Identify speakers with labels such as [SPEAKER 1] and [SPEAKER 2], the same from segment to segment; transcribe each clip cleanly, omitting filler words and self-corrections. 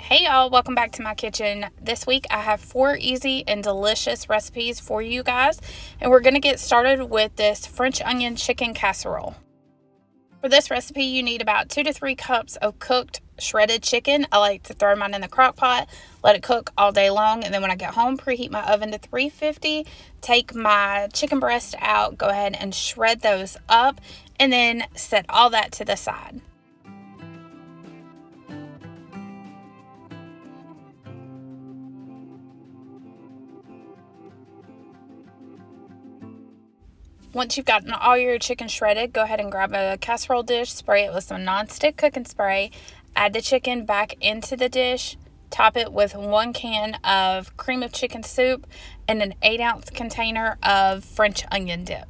[SPEAKER 1] Hey y'all, welcome back to my kitchen. This week I have 4 easy and delicious recipes for you guys, and we're going to get started with this French onion chicken casserole. For this recipe you need about 2 to 3 cups of cooked shredded chicken. I like to throw mine in the crock pot, let it cook all day long, and then when I get home preheat my oven to 350, take my chicken breast out, go ahead and shred those up, and then set all that to the side. Once you've gotten all your chicken shredded, go ahead and grab a casserole dish, spray it with some nonstick cooking spray, add the chicken back into the dish, top it with 1 can of cream of chicken soup and an 8-ounce container of French onion dip.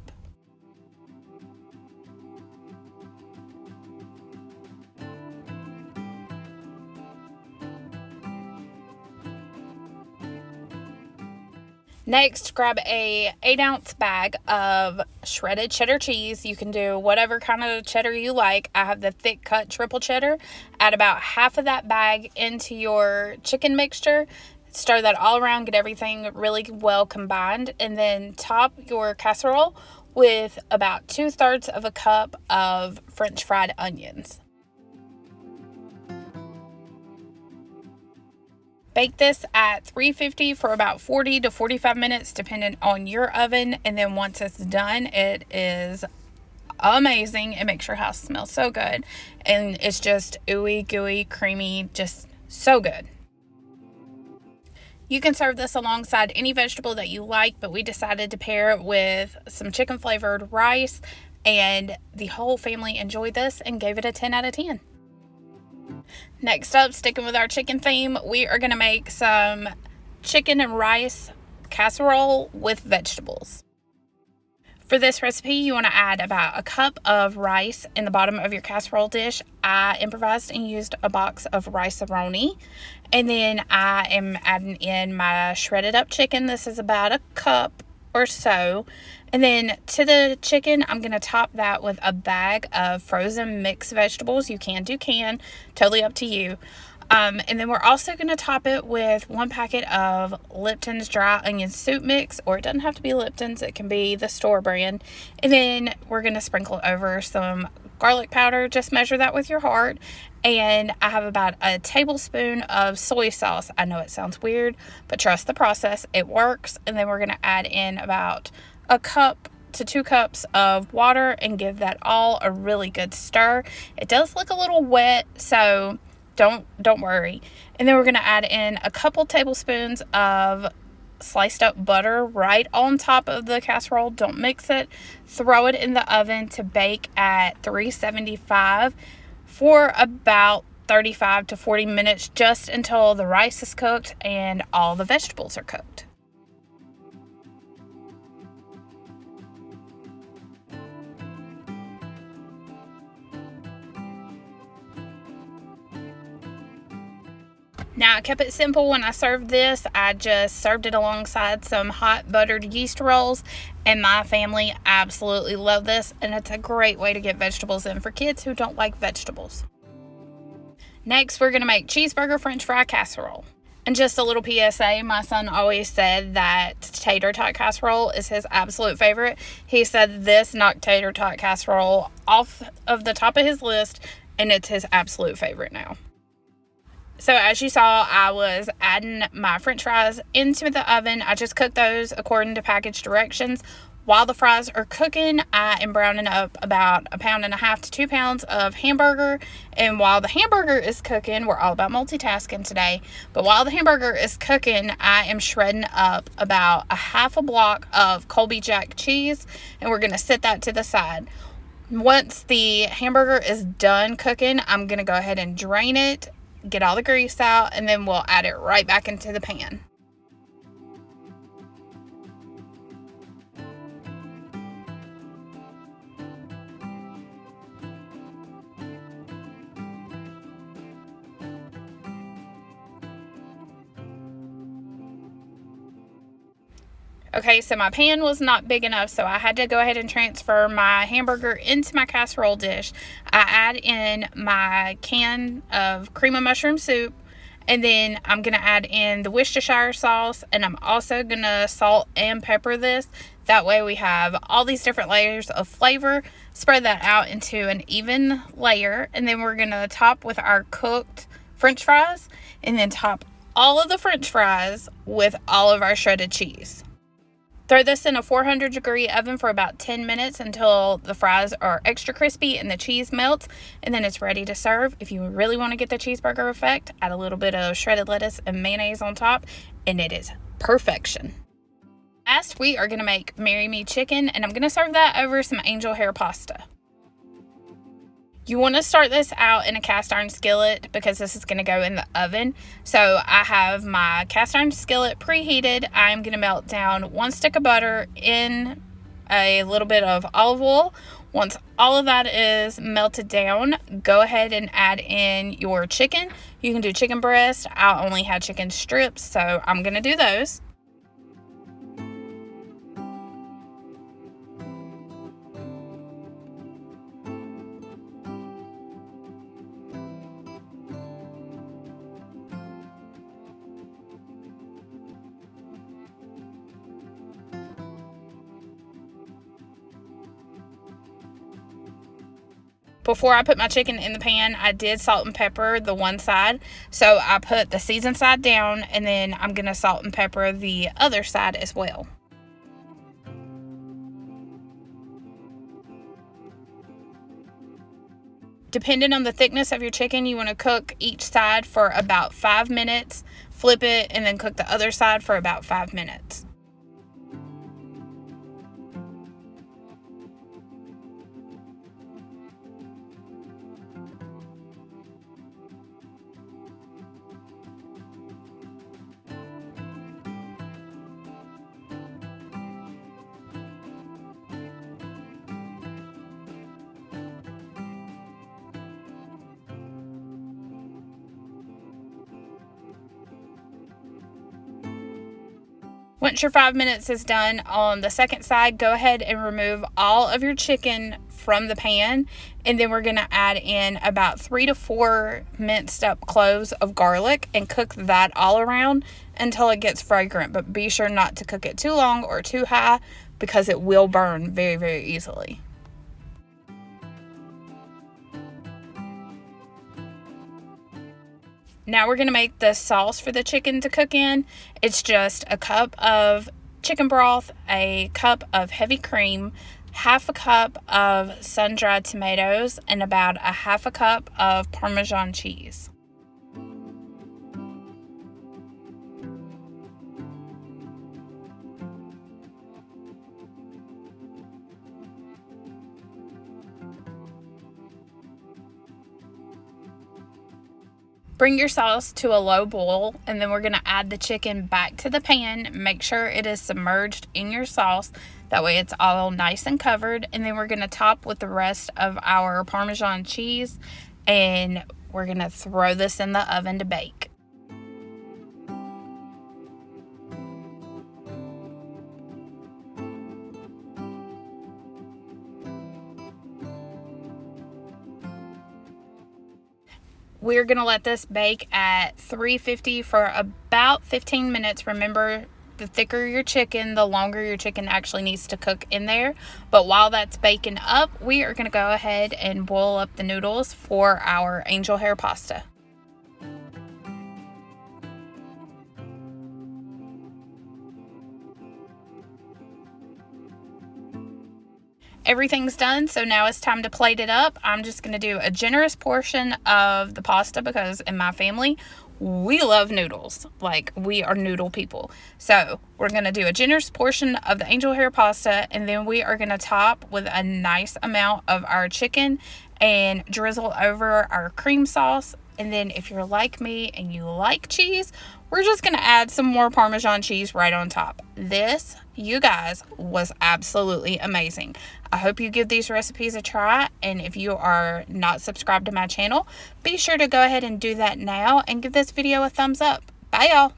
[SPEAKER 1] Next, grab a 8-ounce bag of shredded cheddar cheese. You can do whatever kind of cheddar you like. I have the thick cut triple cheddar. Add about half of that bag into your chicken mixture. Stir that all around, get everything really well combined, and then top your casserole with about 2/3 of a cup of French fried onions. Bake this at 350 for about 40 to 45 minutes depending on your oven, and then once it's done, it is amazing. It makes your house smell so good, and it's just ooey gooey creamy, just so good. You can serve this alongside any vegetable that you like, but we decided to pair it with some chicken flavored rice, and the whole family enjoyed this and gave it a 10 out of 10. Next up, sticking with our chicken theme, we are going to make some chicken and rice casserole with vegetables. For this recipe, you want to add about a cup of rice in the bottom of your casserole dish. I improvised and used a box of rice-a-roni. And then I am adding in my shredded up chicken. This is about a cup or so. And then to the chicken, I'm going to top that with a bag of frozen mixed vegetables. You can do canned, totally up to you. And then we're also going to top it with 1 packet of Lipton's dry onion soup mix, or it doesn't have to be Lipton's, it can be the store brand. And then we're going to sprinkle over some garlic powder. Just measure that with your heart. And I have about a tablespoon of soy sauce. I know it sounds weird, but trust the process, it works. And then we're going to add in about a cup to 2 cups of water and give that all a really good stir. It does look a little wet, so don't worry. And then we're going to add in a couple tablespoons of sliced up butter right on top of the casserole. Don't mix it. Throw it in the oven to bake at 375 for about 35 to 40 minutes, just until the rice is cooked and all the vegetables are cooked. Now, I kept it simple when I served this. I just served it alongside some hot buttered yeast rolls, and my family absolutely love this, and it's a great way to get vegetables in for kids who don't like vegetables. Next, we're going to make cheeseburger French fry casserole. And just a little PSA, my son always said that tater tot casserole is his absolute favorite. He said this knocked tater tot casserole off of the top of his list, and it's his absolute favorite now. So as you saw, I was adding my French fries into the oven. I just cooked those according to package directions. While the fries are cooking, I am browning up about 1.5 pounds to 2 pounds of hamburger. And while the hamburger is cooking, we're all about multitasking today, but while the hamburger is cooking, I am shredding up about a 1/2 block of Colby Jack cheese, and we're going to set that to the side. Once the hamburger is done cooking, I'm going to go ahead and drain it, get all the grease out, and then we'll add it right back into the pan. Okay, so my pan was not big enough, so I had to go ahead and transfer my hamburger into my casserole dish. I add in my can of cream of mushroom soup, And then I'm going to add in the Worcestershire sauce, and I'm also going to salt and pepper this. That way we have all these different layers of flavor. Spread that out into an even layer, and then we're going to top with our cooked French fries, and then top all of the French fries with all of our shredded cheese. Throw this in a 400-degree oven for about 10 minutes until the fries are extra crispy and the cheese melts, and then it's ready to serve. If you really want to get the cheeseburger effect, add a little bit of shredded lettuce and mayonnaise on top, and it is perfection. Last, we are going to make Marry Me chicken, and I'm going to serve that over some angel hair pasta. You want to start this out in a cast iron skillet because this is going to go in the oven. So I have my cast iron skillet preheated. I'm going to melt down 1 stick of butter in a little bit of olive oil. Once all of that is melted down, go ahead and add in your chicken. You can do chicken breast. I only had chicken strips, so I'm going to do those. Before I put my chicken in the pan, I did salt and pepper the one side. So I put the seasoned side down, and then I'm going to salt and pepper the other side as well. Depending on the thickness of your chicken, you want to cook each side for about 5 minutes, flip it, and then cook the other side for about 5 minutes. Once your 5 minutes is done on the second side, go ahead and remove all of your chicken from the pan, and then we're going to add in about 3 to 4 minced up cloves of garlic and cook that all around until it gets fragrant. But be sure not to cook it too long or too high because it will burn very, very easily. Now we're going to make the sauce for the chicken to cook in. It's just a cup of chicken broth, a cup of heavy cream, half a cup of sun-dried tomatoes, and about a half a cup of Parmesan cheese. Bring your sauce to a low boil, and then we're going to add the chicken back to the pan. Make sure it is submerged in your sauce. That way it's all nice and covered. And then we're going to top with the rest of our Parmesan cheese, and we're going to throw this in the oven to bake. We're going to let this bake at 350 for about 15 minutes. Remember, the thicker your chicken, the longer your chicken actually needs to cook in there. But while that's baking up, we are going to go ahead and boil up the noodles for our angel hair pasta. Everything's done, so now it's time to plate it up. I'm just going to do a generous portion of the pasta because in my family, we love noodles. Like, we are noodle people. So we're going to do a generous portion of the angel hair pasta, and then we are going to top with a nice amount of our chicken and drizzle over our cream sauce. And then if you're like me and you like cheese, we're just going to add some more Parmesan cheese right on top. This, you guys, was absolutely amazing. I hope you give these recipes a try, and if you are not subscribed to my channel, be sure to go ahead and do that now and give this video a thumbs up. Bye, y'all.